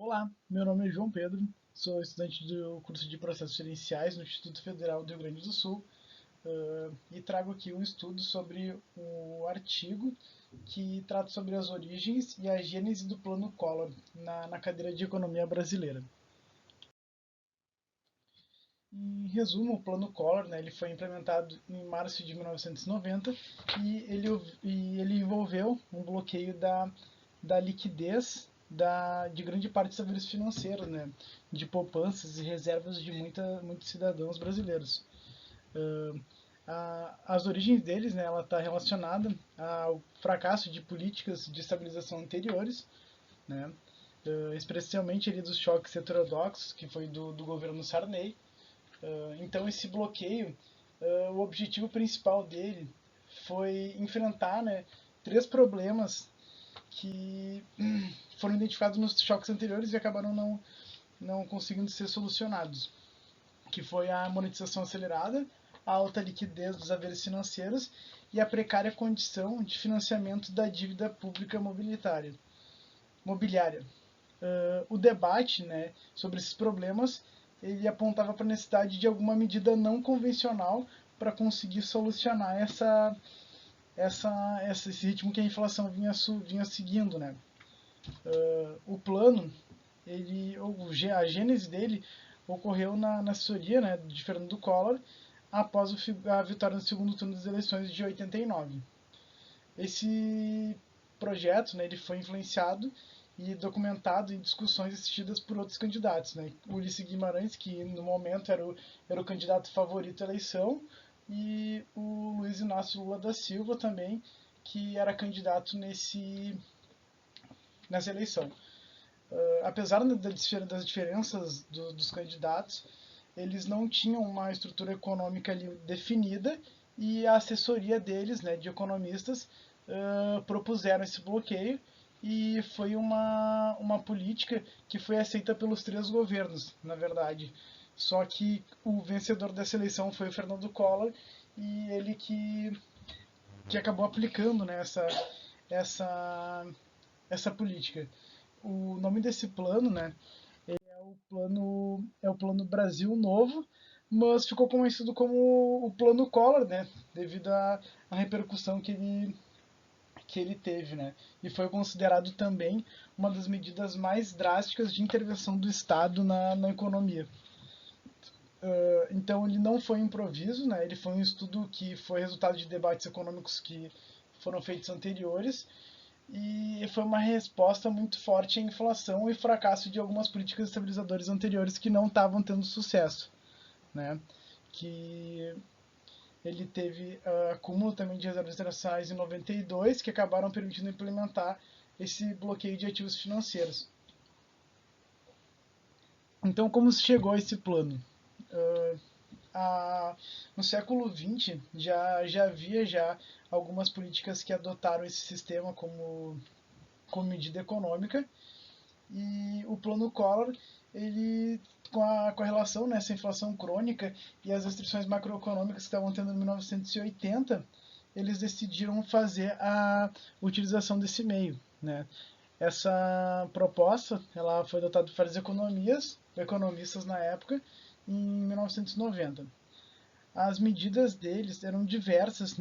Olá, meu nome é João Pedro, sou estudante do curso de Processos Gerenciais no Instituto Federal do Rio Grande do Sul e trago aqui um estudo sobre o artigo que trata sobre as origens e a gênese do Plano Collor na cadeira de Economia Brasileira. Em resumo, o Plano Collor, ele foi implementado em março de 1990 e ele envolveu um bloqueio da liquidez de grande parte dos serviços financeiros, de poupanças e reservas de muitos cidadãos brasileiros. As origens deles, ela está relacionada ao fracasso de políticas de estabilização anteriores, né, especialmente ali dos choques heterodoxos, que foi do governo Sarney. Então esse bloqueio, o objetivo principal dele foi enfrentar, três problemas que foram identificados nos choques anteriores e acabaram não conseguindo ser solucionados, que foi a monetização acelerada, a alta liquidez dos haveres financeiros e a precária condição de financiamento da dívida pública mobiliária. O debate, sobre esses problemas, ele apontava para a necessidade de alguma medida não convencional para conseguir solucionar esse ritmo que a inflação vinha seguindo, né? O plano, a gênese dele ocorreu na assessoria, de Fernando Collor após a vitória no segundo turno das eleições de 89. Esse projeto, ele foi influenciado e documentado em discussões assistidas por outros candidatos, Ulisses Guimarães, que no momento era o candidato favorito à eleição, e o Luiz Inácio Lula da Silva também, que era candidato nessa eleição. Apesar das diferenças dos candidatos, eles não tinham uma estrutura econômica ali definida e a assessoria deles, de economistas, propuseram esse bloqueio e foi uma política que foi aceita pelos três governos, na verdade. Só que o vencedor dessa eleição foi o Fernando Collor e ele que acabou aplicando, essa política. O nome desse plano, é o plano Brasil Novo, mas ficou conhecido como o Plano Collor, devido à repercussão que ele teve, e foi considerado também uma das medidas mais drásticas de intervenção do Estado na economia. Então ele não foi improviso, ele foi um estudo que foi resultado de debates econômicos que foram feitos anteriores e foi uma resposta muito forte à inflação e fracasso de algumas políticas estabilizadoras anteriores que não estavam tendo sucesso, que ele teve acúmulo também de reservas internacionais em 92 que acabaram permitindo implementar esse bloqueio de ativos financeiros. Então, como se chegou a esse plano? Uh, no século XX já havia algumas políticas que adotaram esse sistema como medida econômica e o plano Collor, ele com a relação nessa inflação crônica e as restrições macroeconômicas que estavam tendo em 1980, eles decidiram fazer a utilização desse meio, Essa proposta, ela foi adotada por vários economistas na época, em 1990. As medidas deles eram diversas,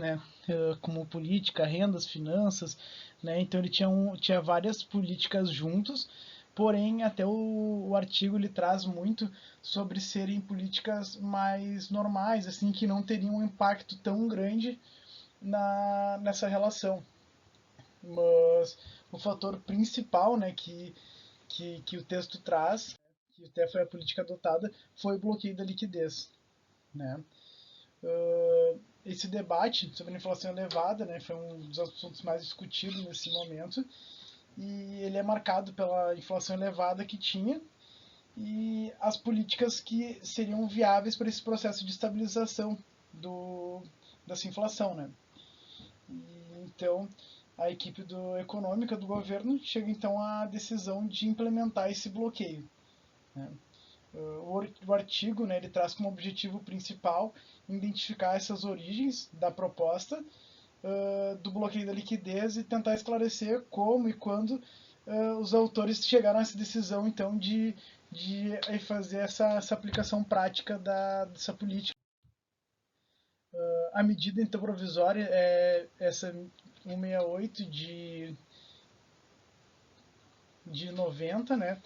como política, rendas, finanças, então ele tinha várias políticas juntos, porém até o artigo ele traz muito sobre serem políticas mais normais, assim, que não teriam um impacto tão grande nessa relação. Mas o fator principal, que o texto traz, que até foi a política adotada, foi o bloqueio da liquidez, Esse debate sobre a inflação elevada, foi um dos assuntos mais discutidos nesse momento, e ele é marcado pela inflação elevada que tinha e as políticas que seriam viáveis para esse processo de estabilização dessa inflação, Então, a equipe econômica do governo chega então à decisão de implementar esse bloqueio. O artigo, ele traz como objetivo principal identificar essas origens da proposta do bloqueio da liquidez e tentar esclarecer como e quando os autores chegaram a essa decisão, então, de fazer essa aplicação prática dessa política. A medida, então, provisória é essa 168 de 90, né?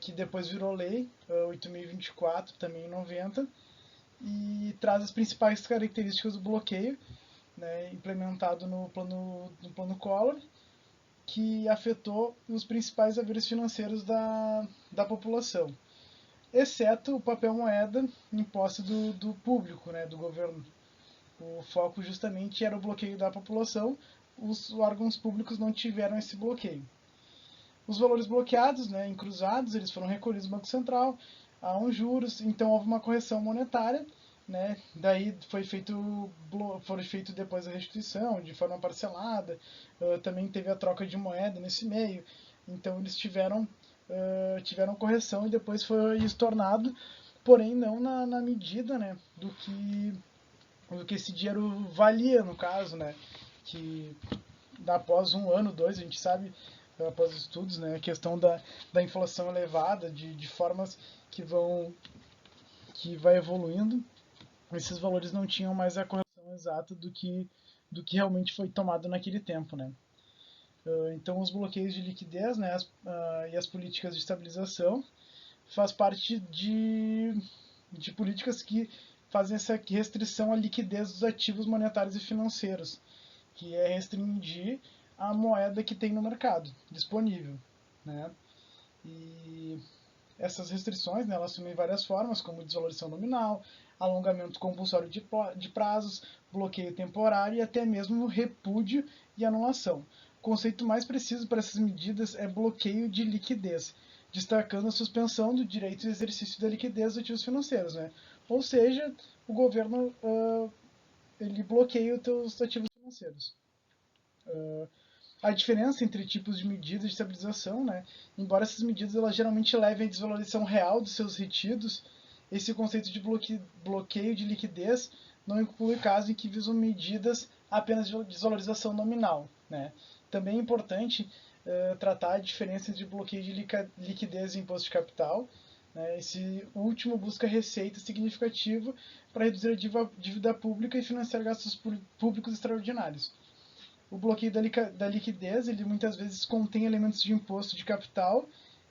Que depois virou lei, 8.024, também em 90, e traz as principais características do bloqueio, né, implementado no plano Collor, que afetou os principais haveres financeiros da população, exceto o papel moeda em posse do público, né, do governo. O foco justamente era o bloqueio da população, os órgãos públicos não tiveram esse bloqueio. Os valores bloqueados, né, em cruzados, eles foram recolhidos no Banco Central, há uns juros, então houve uma correção monetária, né, daí foi feito depois a restituição de forma parcelada, também teve a troca de moeda nesse meio, então eles tiveram correção e depois foi estornado, porém não na medida, né, do que esse dinheiro valia, no caso, né, que após um ano, dois, a gente sabe, após estudos, né, a questão da inflação elevada, de formas que vai evoluindo, esses valores não tinham mais a correlação exata do que realmente foi tomado naquele tempo, né. Então, os bloqueios de liquidez, né, e as políticas de estabilização faz parte de políticas que fazem essa restrição à liquidez dos ativos monetários e financeiros, que é restringir a moeda que tem no mercado disponível, né? E essas restrições, né, elas assumem várias formas, como desvalorização nominal, alongamento compulsório de prazos, bloqueio temporário e até mesmo repúdio e anulação. O conceito mais preciso para essas medidas é bloqueio de liquidez, destacando a suspensão do direito de exercício da liquidez dos ativos financeiros, né? Ou seja, o governo ele bloqueia os seus ativos financeiros. A diferença entre tipos de medidas de estabilização, né? Embora essas medidas elas geralmente levem à desvalorização real dos seus retidos, esse conceito de bloqueio de liquidez não inclui casos em que visam medidas apenas de desvalorização nominal, né? Também é importante tratar a diferença entre bloqueio de liquidez e imposto de capital. Né? Esse último busca receita significativa para reduzir a dívida pública e financiar gastos públicos extraordinários. O bloqueio da liquidez, ele muitas vezes contém elementos de imposto de capital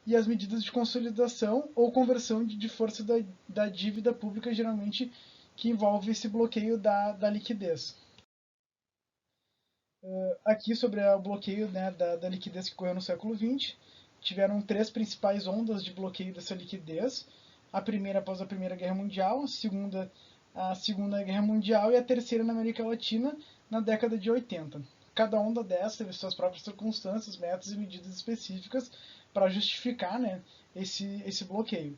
e as medidas de consolidação ou conversão de força da dívida pública, geralmente que envolve esse bloqueio da liquidez. Aqui sobre o bloqueio, né, da liquidez que ocorreu no século XX, tiveram três principais ondas de bloqueio dessa liquidez. A primeira após a Primeira Guerra Mundial, a Segunda Guerra Mundial e a terceira na América Latina na década de 80. Cada onda dessas teve suas próprias circunstâncias, metas e medidas específicas para justificar, né, esse bloqueio.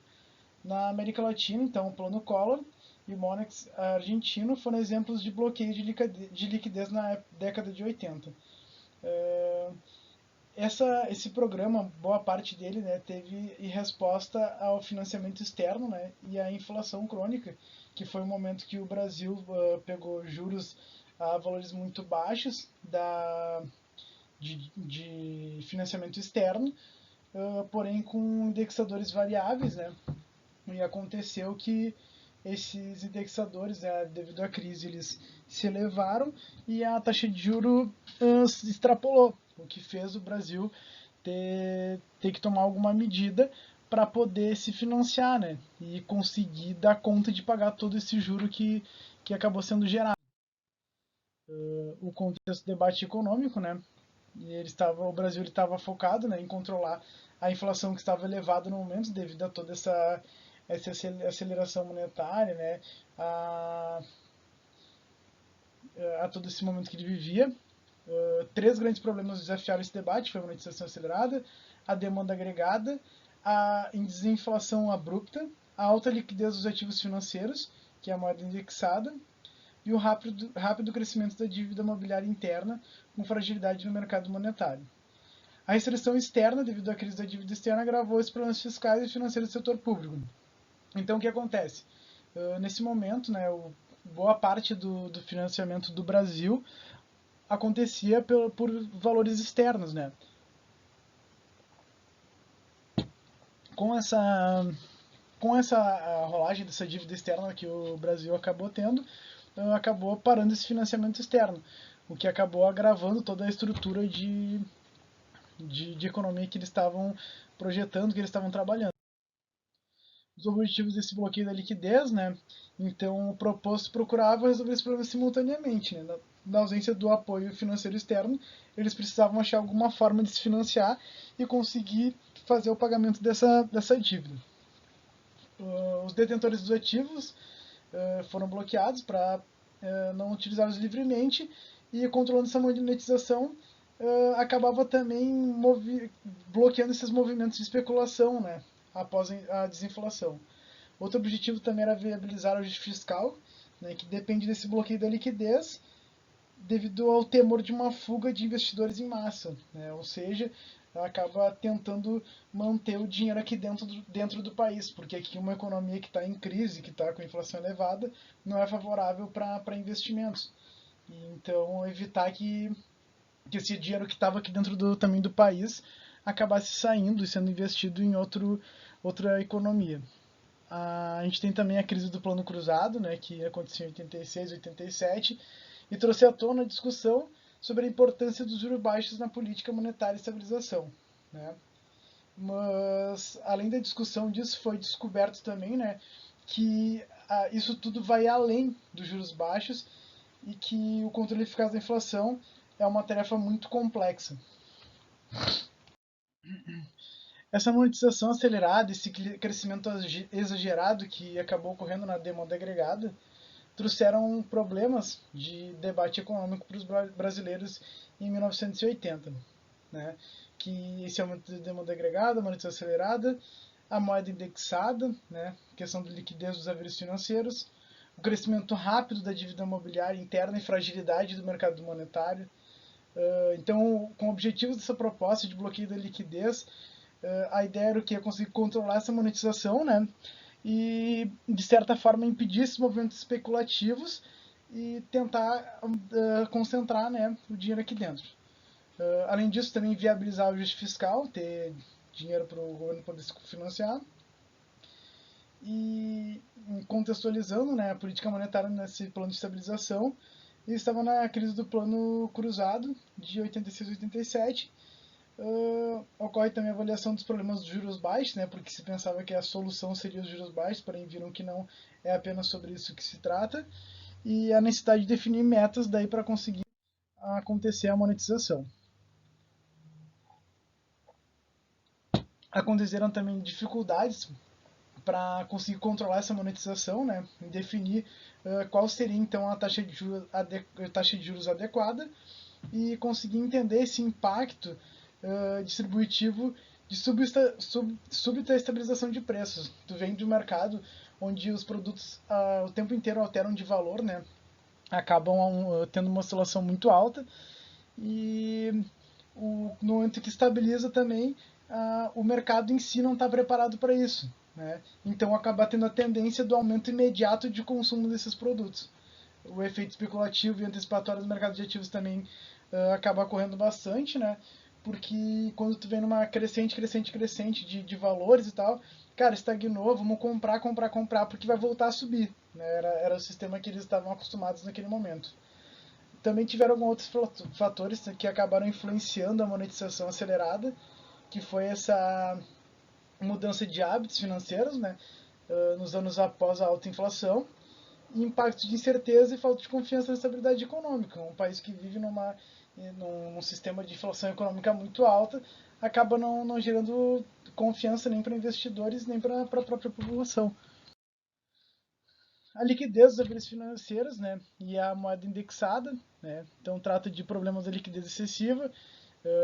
Na América Latina, então, o Plano Collor e o Monex argentino foram exemplos de bloqueio de liquidez na década de 80. Esse programa, boa parte dele, né, teve em resposta ao financiamento externo, né, e à inflação crônica, que foi um momento que o Brasil pegou juros a valores muito baixos de financiamento externo, porém com indexadores variáveis, né, e aconteceu que esses indexadores, né, devido à crise, eles se elevaram e a taxa de juro extrapolou, o que fez o Brasil ter que tomar alguma medida para poder se financiar, né, e conseguir dar conta de pagar todo esse juro que acabou sendo gerado. O contexto do debate econômico, né, o Brasil estava focado, né, em controlar a inflação que estava elevada no momento devido a toda essa aceleração monetária, né, a todo esse momento que ele vivia. Três grandes problemas desafiaram esse debate: foi a monetização acelerada, a demanda agregada, a desinflação abrupta, a alta liquidez dos ativos financeiros, que é a moeda indexada, e o rápido crescimento da dívida mobiliária interna, com fragilidade no mercado monetário. A restrição externa, devido à crise da dívida externa, agravou os problemas fiscais e financeiros do setor público. Então, o que acontece? Nesse momento, né, boa parte do financiamento do Brasil acontecia por valores externos, né? Com essa, com essa rolagem dessa dívida externa que o Brasil acabou tendo, acabou parando esse financiamento externo, o que acabou agravando toda a estrutura de economia que eles estavam projetando, que eles estavam trabalhando. Os objetivos desse bloqueio da liquidez, né? Então, o proposto procurava resolver esse problema simultaneamente, né? Na ausência do apoio financeiro externo, eles precisavam achar alguma forma de se financiar e conseguir fazer o pagamento dessa dívida. Os detentores dos ativos foram bloqueados para não utilizá-los livremente, e controlando essa monetização acabava também bloqueando esses movimentos de especulação, né, após a desinflação. Outro objetivo também era viabilizar o ajuste fiscal, né, que depende desse bloqueio da liquidez, devido ao temor de uma fuga de investidores em massa, né? Ou seja, ela acaba tentando manter o dinheiro aqui dentro do país, porque aqui uma economia que está em crise, que está com inflação elevada, não é favorável para investimentos. E, então, evitar que esse dinheiro que estava aqui dentro também do país acabasse saindo e sendo investido em outra economia. A gente tem também a crise do Plano Cruzado, né, que aconteceu em 86, 87, e trouxe à tona a discussão sobre a importância dos juros baixos na política monetária e estabilização, né? Mas, além da discussão disso, foi descoberto também, né, que isso tudo vai além dos juros baixos e que o controle eficaz da inflação é uma tarefa muito complexa. Essa monetização acelerada, esse crescimento exagerado que acabou ocorrendo na demanda agregada, trouxeram problemas de debate econômico para os brasileiros em 1980, né? Que esse aumento de demanda agregada, a monetização acelerada, a moeda indexada, né? Questão da liquidez dos haveres financeiros, o crescimento rápido da dívida imobiliária interna e fragilidade do mercado monetário. Então, com o objetivo dessa proposta de bloqueio da liquidez, a ideia era o que? Conseguir controlar essa monetização, né? E, de certa forma, impedir esses movimentos especulativos e tentar concentrar, né, o dinheiro aqui dentro. Além disso, também viabilizar o ajuste fiscal, ter dinheiro para o governo poder se financiar. E contextualizando, né, a política monetária nesse plano de estabilização, eles estavam na crise do plano cruzado de 86 e 87. Ocorre também a avaliação dos problemas dos juros baixos, né, porque se pensava que a solução seria os juros baixos, porém viram que não é apenas sobre isso que se trata, e a necessidade de definir metas daí para conseguir acontecer a monetização. Aconteceram também dificuldades para conseguir controlar essa monetização, né, e definir qual seria então a taxa de juros adequada, e conseguir entender esse impacto distributivo de súbita estabilização de preços. Tu vem de um mercado onde os produtos o tempo inteiro alteram de valor, né, acabam tendo uma oscilação muito alta, e no momento que estabiliza também, o mercado em si não está preparado para isso, né? Então acaba tendo a tendência do aumento imediato de consumo desses produtos. O efeito especulativo e antecipatório do mercado de ativos também acaba ocorrendo bastante, né? Porque quando tu vem numa crescente de valores e tal, cara, estagnou, vamos comprar, porque vai voltar a subir, né? Era o sistema que eles estavam acostumados naquele momento. Também tiveram alguns outros fatores que acabaram influenciando a monetização acelerada, que foi essa mudança de hábitos financeiros, né, nos anos após a alta inflação, e impactos de incerteza e falta de confiança na estabilidade econômica. Um país que vive num sistema de inflação econômica muito alta acaba não gerando confiança nem para investidores nem para a própria população. A liquidez dos ativos financeiros, né, e a moeda indexada, né, então trata de problemas da liquidez excessiva,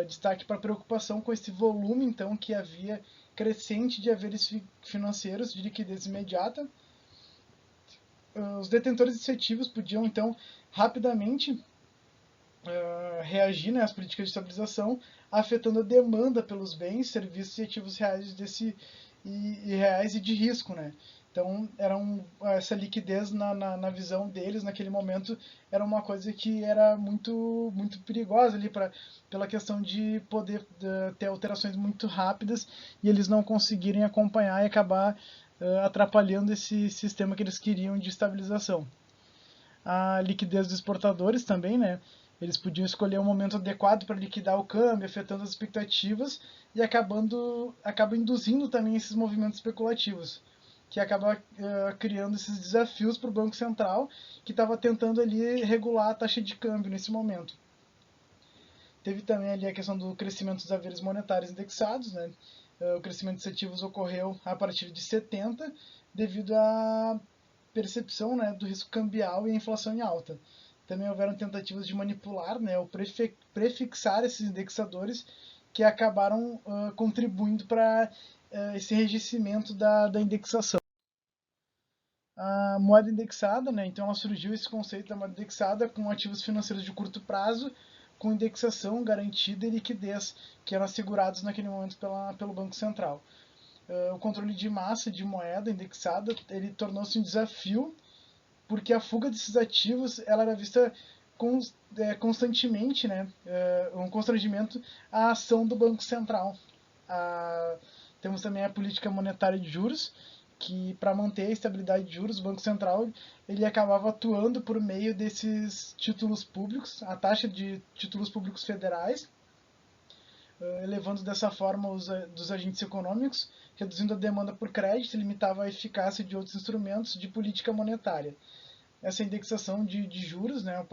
destaque para preocupação com esse volume então que havia crescente de haveres financeiros de liquidez imediata. Os detentores de ativos podiam então rapidamente reagir, né, às políticas de estabilização, afetando a demanda pelos bens, serviços e ativos reais reais e de risco, né? Então, essa liquidez na visão deles, naquele momento, era uma coisa que era muito, muito perigosa ali, pela questão de poder ter alterações muito rápidas e eles não conseguirem acompanhar e acabar atrapalhando esse sistema que eles queriam de estabilização. A liquidez dos exportadores também, né? Eles podiam escolher um momento adequado para liquidar o câmbio, afetando as expectativas e acaba induzindo também esses movimentos especulativos, que acaba criando esses desafios para o Banco Central, que estava tentando ali regular a taxa de câmbio nesse momento. Teve também ali a questão do crescimento dos haveres monetários indexados, né? O crescimento dos ativos ocorreu a partir de 70, devido à percepção, né, do risco cambial e a inflação em alta. Também houveram tentativas de manipular, né, ou prefixar esses indexadores, que acabaram contribuindo para esse enrijecimento da indexação. A moeda indexada, né, então ela surgiu esse conceito da moeda indexada com ativos financeiros de curto prazo, com indexação garantida e liquidez, que eram assegurados naquele momento pelo Banco Central. O controle de massa de moeda indexada, ele tornou-se um desafio, porque a fuga desses ativos ela era vista constantemente, né, um constrangimento à ação do Banco Central. Temos também a política monetária de juros, que para manter a estabilidade de juros, o Banco Central ele acabava atuando por meio desses títulos públicos, a taxa de títulos públicos federais, elevando dessa forma dos agentes econômicos, reduzindo a demanda por crédito e limitava a eficácia de outros instrumentos de política monetária. Essa indexação de juros, né, o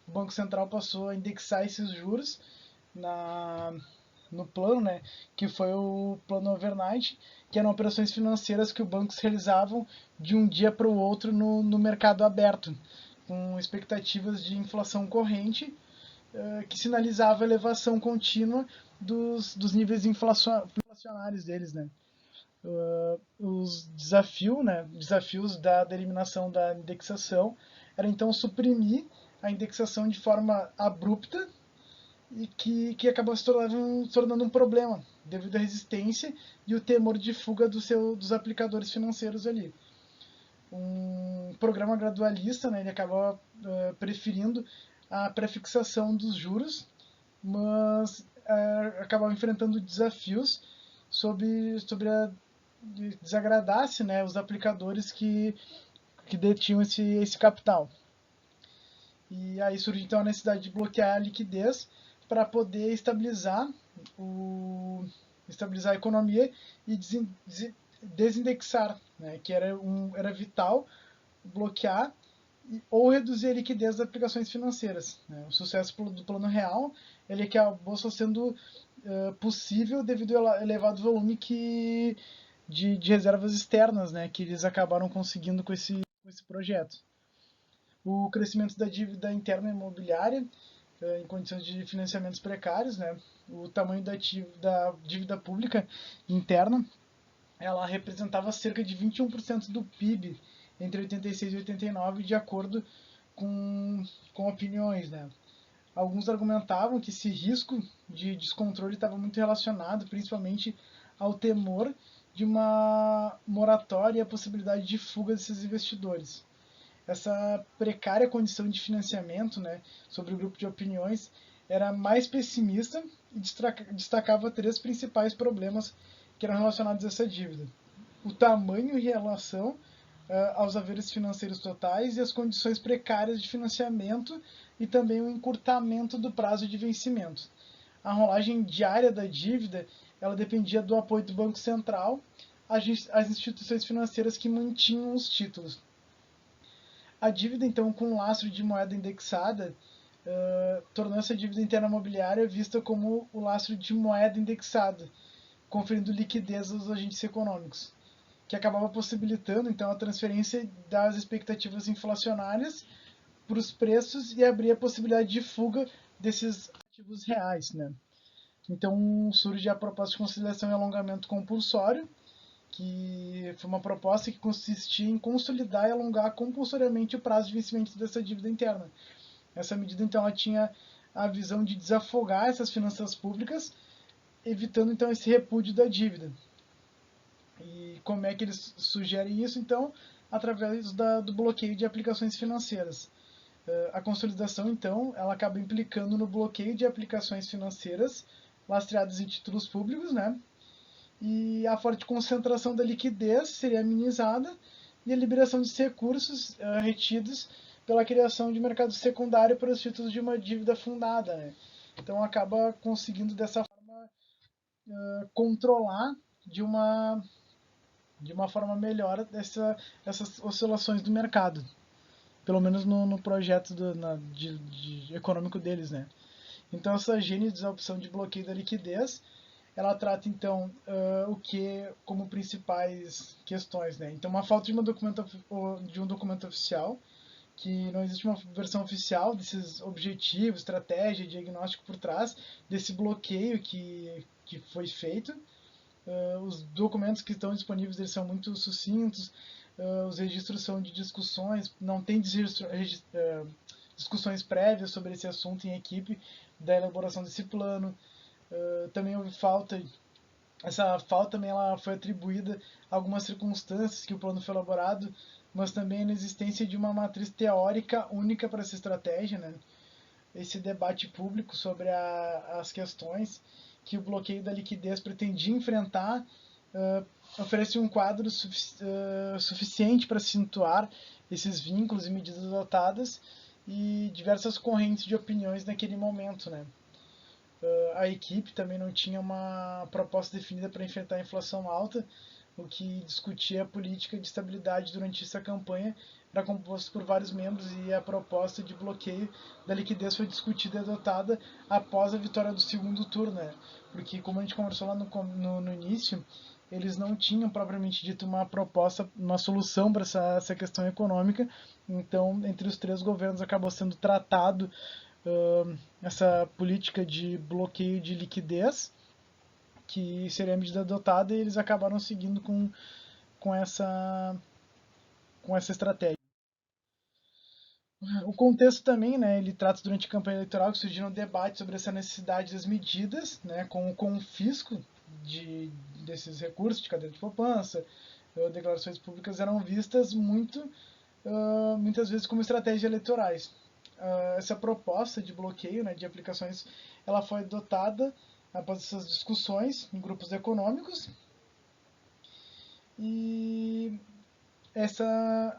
Banco Central passou a indexar esses juros no plano, né, que foi o plano overnight, que eram operações financeiras que os bancos realizavam de um dia para o outro no mercado aberto, com expectativas de inflação corrente, que sinalizava a elevação contínua dos níveis inflacionários deles, né. Os desafios da eliminação da indexação era então suprimir a indexação de forma abrupta e que acabou se tornando um problema devido à resistência e o temor de fuga dos aplicadores financeiros ali. Um programa gradualista, né, ele acaba preferindo a prefixação dos juros, mas acabava enfrentando desafios sobre desagradasse, né, os aplicadores que detinham esse capital. E aí surge então a necessidade de bloquear a liquidez para poder estabilizar a economia e desindexar, né, que era vital bloquear ou reduzir a liquidez das aplicações financeiras. Né. O sucesso do plano real ele acabou só sendo possível devido ao elevado volume de reservas externas, né, que eles acabaram conseguindo com esse projeto. O crescimento da dívida interna imobiliária em condições de financiamentos precários, né, o tamanho da dívida pública interna, ela representava cerca de 21% do PIB entre 86 e 89, de acordo com opiniões, né. Alguns argumentavam que esse risco de descontrole estava muito relacionado, principalmente, ao temor de uma moratória e a possibilidade de fuga desses investidores. Essa precária condição de financiamento, né, sobre o grupo de opiniões, era mais pessimista e destacava três principais problemas que eram relacionados a essa dívida: o tamanho em relação aos haveres financeiros totais e as condições precárias de financiamento e também o encurtamento do prazo de vencimento. A rolagem diária da dívida ela dependia do apoio do Banco Central às instituições financeiras que mantinham os títulos. A dívida, então, com lastro de moeda indexada, tornou essa dívida interna imobiliária vista como o lastro de moeda indexada, conferindo liquidez aos agentes econômicos, que acabava possibilitando então a transferência das expectativas inflacionárias para os preços e abrir a possibilidade de fuga desses ativos reais, né? Então surge a proposta de conciliação e alongamento compulsório, que foi uma proposta que consistia em consolidar e alongar compulsoriamente o prazo de vencimento dessa dívida interna. Essa medida então ela tinha a visão de desafogar essas finanças públicas, evitando então esse repúdio da dívida. E como é que eles sugerem isso? Então, através do bloqueio de aplicações financeiras. A consolidação, então, ela acaba implicando no bloqueio de aplicações financeiras lastreadas em títulos públicos, né? E a forte concentração da liquidez seria minimizada e a liberação de recursos retidos pela criação de mercado secundário para os títulos de uma dívida fundada, né? Então acaba conseguindo dessa forma controlar de uma forma melhor essas oscilações do mercado, pelo menos no projeto econômico deles, né? Então essa gênese da opção de bloqueio da liquidez, ela trata então o que como principais questões, né? Então uma falta de um documento oficial, que não existe uma versão oficial desses objetivos, estratégia, diagnóstico por trás desse bloqueio que foi feito. Os documentos que estão disponíveis eles são muito sucintos, os registros são de discussões, não tem discussões prévias sobre esse assunto em equipe da elaboração desse plano. Também houve essa falta também ela foi atribuída a algumas circunstâncias que o plano foi elaborado, mas também na existência de uma matriz teórica única para essa estratégia, né? Esse debate público sobre as questões que o bloqueio da liquidez pretendia enfrentar oferece um quadro suficiente para situar esses vínculos e medidas adotadas e diversas correntes de opiniões naquele momento, né? A equipe também não tinha uma proposta definida para enfrentar a inflação alta, o que discutia a política de estabilidade durante essa campanha era composto por vários membros e a proposta de bloqueio da liquidez foi discutida e adotada após a vitória do segundo turno, né? Porque como a gente conversou lá no início, eles não tinham propriamente dito uma proposta, uma solução para essa questão econômica, então entre os três governos acabou sendo tratado essa política de bloqueio de liquidez, que seria a medida adotada, e eles acabaram seguindo com essa estratégia. O contexto também, né, ele trata durante a campanha eleitoral que surgiram debates sobre essa necessidade das medidas, né, com o confisco desses recursos de cadeia de poupança, declarações públicas eram vistas muitas vezes como estratégias eleitorais. Essa proposta de bloqueio, né, de aplicações, ela foi adotada após essas discussões em grupos econômicos e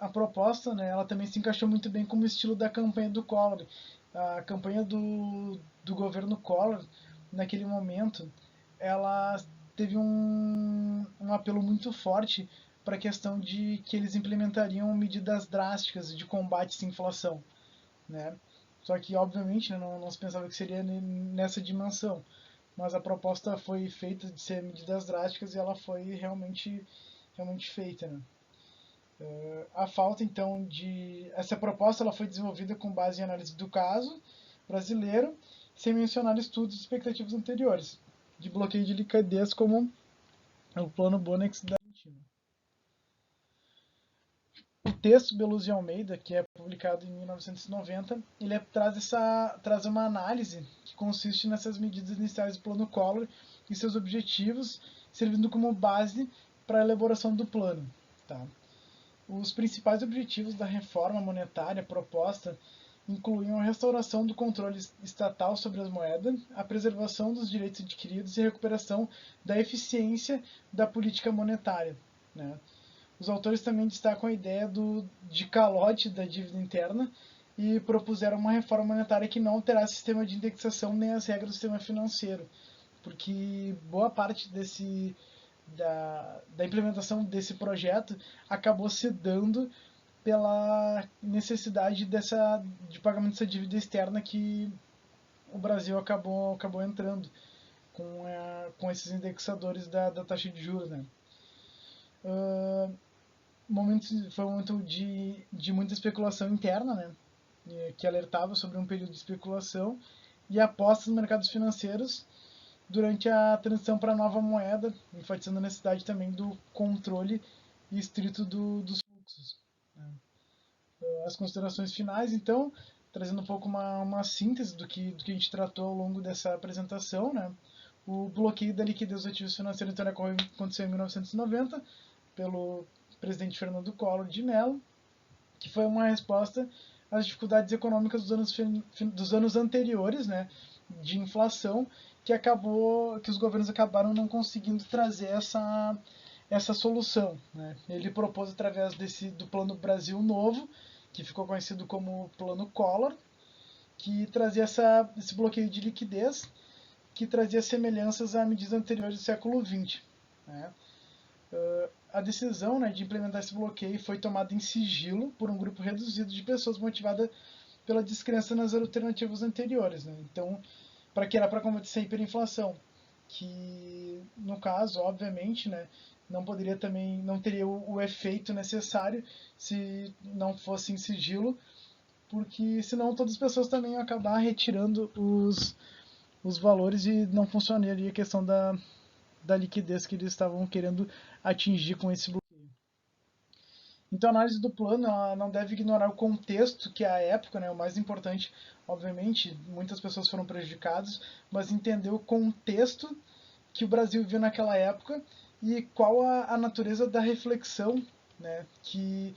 a proposta, né, ela também se encaixou muito bem com o estilo da campanha do Collor. A campanha do governo Collor, naquele momento, ela teve um apelo muito forte para a questão de que eles implementariam medidas drásticas de combate à inflação, né? Só que, obviamente, né, não se pensava que seria nessa dimensão. Mas a proposta foi feita de ser medidas drásticas e ela foi realmente feita, né? A falta, então, essa proposta ela foi desenvolvida com base em análise do caso brasileiro, sem mencionar estudos e expectativas anteriores, de bloqueio de liquidez como o Plano Bonex da Argentina. O texto Beluso e Almeida, que é publicado em 1990, ele traz uma análise que consiste nessas medidas iniciais do Plano Collor e seus objetivos, servindo como base para a elaboração do plano. Tá? Os principais objetivos da reforma monetária proposta incluíam a restauração do controle estatal sobre as moedas, a preservação dos direitos adquiridos e a recuperação da eficiência da política monetária, né? Os autores também destacam a ideia de calote da dívida interna e propuseram uma reforma monetária que não terá sistema de indexação nem as regras do sistema financeiro, porque boa parte da implementação desse projeto acabou se dando pela necessidade de pagamento dessa dívida externa que o Brasil acabou entrando com esses indexadores da taxa de juros, né? Foi um momento de muita especulação interna, né? Que alertava sobre um período de especulação e apostas nos mercados financeiros durante a transição para a nova moeda, enfatizando a necessidade também do controle estrito dos fluxos. As considerações finais, então, trazendo um pouco uma síntese do que a gente tratou ao longo dessa apresentação, né? O bloqueio da liquidez dos ativos financeiros então, aconteceu em 1990, pelo presidente Fernando Collor de Mello, que foi uma resposta às dificuldades econômicas dos anos anteriores, né, de inflação, que os governos acabaram não conseguindo trazer essa solução, né. Ele propôs através do Plano Brasil Novo, que ficou conhecido como Plano Collor, que trazia esse bloqueio de liquidez, que trazia semelhanças a medidas anteriores do século XX. Né. A decisão, né, de implementar esse bloqueio foi tomada em sigilo por um grupo reduzido de pessoas motivada pela descrença nas alternativas anteriores. Né. Então, para que era para combater a hiperinflação, que no caso, obviamente, né, não teria o efeito necessário se não fosse em sigilo, porque senão todas as pessoas também iam acabar retirando os valores e não funcionaria a questão da liquidez que eles estavam querendo atingir com esse bloqueio. Então a análise do plano ela não deve ignorar o contexto, que é a época, né, o mais importante, obviamente, muitas pessoas foram prejudicadas, mas entender o contexto que o Brasil viu naquela época e qual a natureza da reflexão, né, que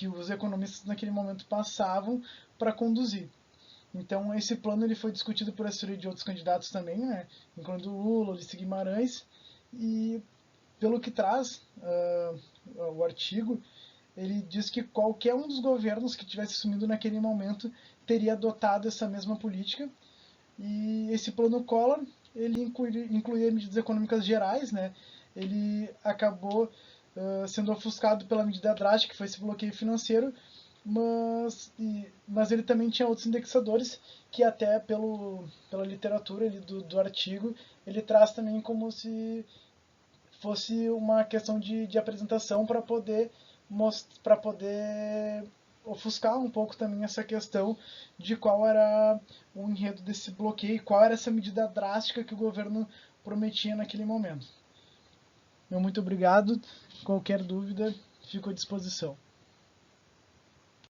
os economistas naquele momento passavam para conduzir. Então esse plano ele foi discutido por assessoria de outros candidatos também, né, incluindo Lula, Ulisses Guimarães, e pelo que traz o artigo, ele diz que qualquer um dos governos que tivesse assumido naquele momento teria adotado essa mesma política. E esse plano Collor, ele incluía medidas econômicas gerais, né? Ele acabou sendo ofuscado pela medida drástica, que foi esse bloqueio financeiro, mas ele também tinha outros indexadores que até pela literatura do artigo, ele traz também como se fosse uma questão de apresentação para poder ofuscar um pouco também essa questão de qual era o enredo desse bloqueio, qual era essa medida drástica que o governo prometia naquele momento. Muito obrigado. Qualquer dúvida, fico à disposição.